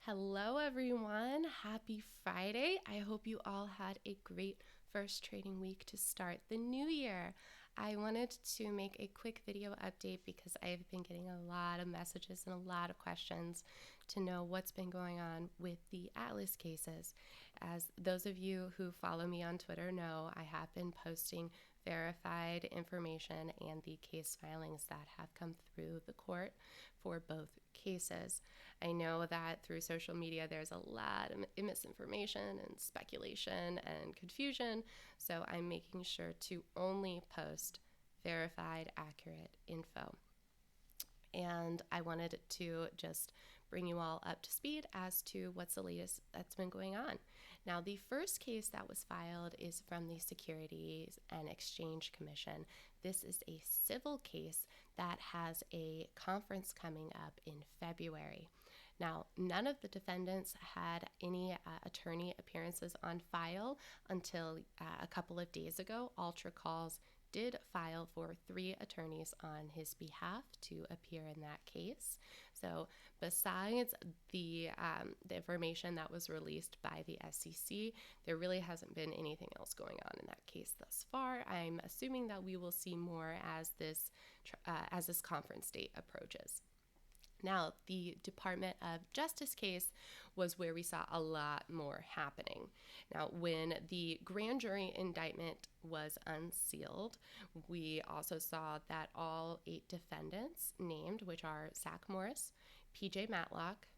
Hello, everyone. Happy Friday. I hope you all had a great first trading week to start the new year. I wanted to make a quick video update because I've been getting a lot of messages and a lot of questions to know what's been going on with the Atlas cases. As those of you who follow me on Twitter know, I have been posting verified information and the case filings that have come through the court for both cases. I know that through social media there's a lot of misinformation and speculation and confusion, so I'm making sure to only post verified, accurate info. And I wanted to just bring you all up to speed as to what's the latest that's been going on. Now, the first case that was filed is from the Securities and Exchange Commission. This is a civil case that has a conference coming up in February. Now, none of the defendants had any attorney appearances on file until a couple of days ago. Ultra Calls did file for 3 attorneys on his behalf to appear in that case. So besides the information that was released by the SEC, there really hasn't been anything else going on in that case thus far. I'm assuming that we will see more as this conference date approaches. Now, the Department of Justice case was where we saw a lot more happening. Now, when the grand jury indictment was unsealed, we also saw that all 8 defendants named, which are Zack Morris, PJ Matlock,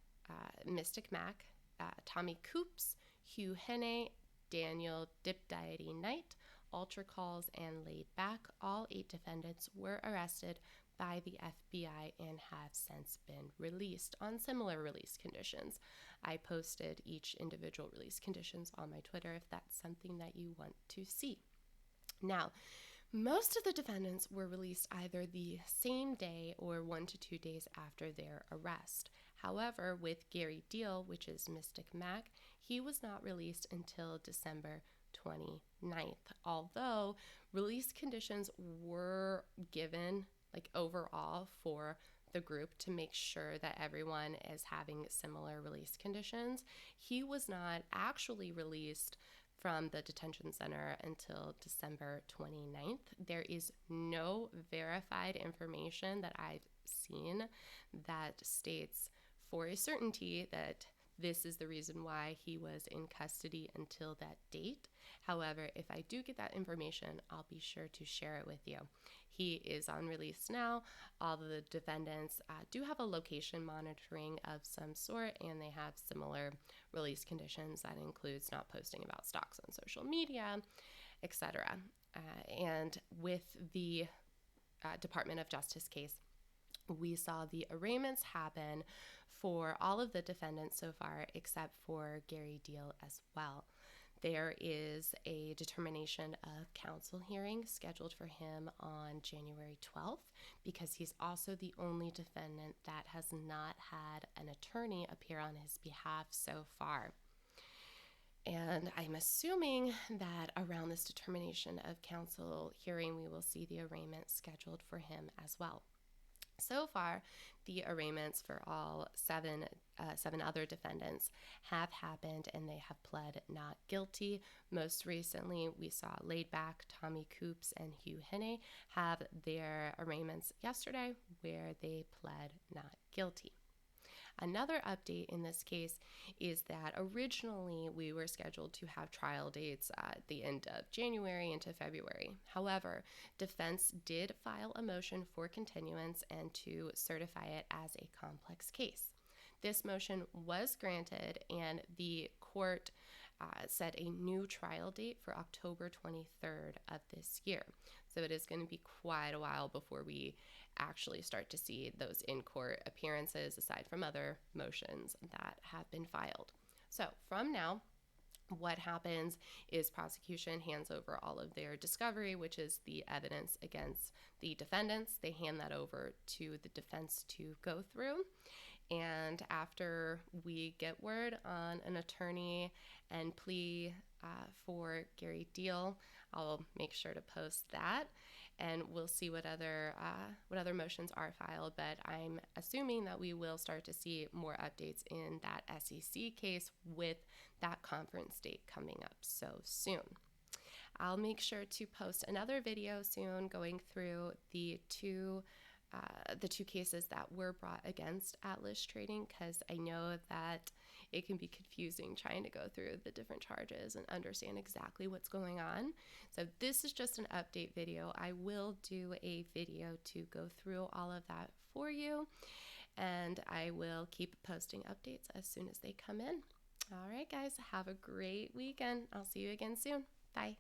Mystic Mac, Tommy Coops, Hugh Henne, Daniel Dip Deity Knight, Ultra Calls, and Laid Back, all 8 defendants were arrested by the FBI and have since been released on similar release conditions. I posted each individual release conditions on my Twitter if that's something that you want to see. Now, most of the defendants were released either the same day or 1 to 2 days after their arrest. However, with Gary Deal, which is Mystic Mac, he was not released until December 29th, although release conditions were given overall for the group to make sure that everyone is having similar release conditions. He was not actually released from the detention center until December 29th. There is no verified information that I've seen that states for a certainty that this is the reason why he was in custody until that date. However, if I do get that information, I'll be sure to share it with you. He is on release now. All of the defendants do have a location monitoring of some sort, and they have similar release conditions that includes not posting about stocks on social media, etc. And with the Department of Justice case, we saw the arraignments happen for all of the defendants so far, except for Gary Deal as well. There is a determination of counsel hearing scheduled for him on January 12th because he's also the only defendant that has not had an attorney appear on his behalf so far. And I'm assuming that around this determination of counsel hearing, we will see the arraignment scheduled for him as well. So far, the arraignments for all seven other defendants have happened, and they have pled not guilty. Most recently, we saw Laid Back, Tommy Coops, and Hugh Henne have their arraignments yesterday, where they pled not guilty. Another update in this case is that originally we were scheduled to have trial dates at the end of January into February. However, defense did file a motion for continuance and to certify it as a complex case. This motion was granted, and the court set a new trial date for October 23rd of this year. So it is going to be quite a while before we actually start to see those in-court appearances aside from other motions that have been filed. So from now, what happens is prosecution hands over all of their discovery, which is the evidence against the defendants. They hand that over to the defense to go through. And after we get word on an attorney and plea for Gary Deal, I'll make sure to post that. and we'll see what other motions are filed. But I'm assuming that we will start to see more updates in that SEC case with that conference date coming up so soon. I'll make sure to post another video soon going through the two cases that were brought against Atlas Trading, because I know that it can be confusing trying to go through the different charges and understand exactly what's going on. So this is just an update video. I will do a video to go through all of that for you, and I will keep posting updates as soon as they come in. All right, guys, have a great weekend. I'll see you again soon. Bye.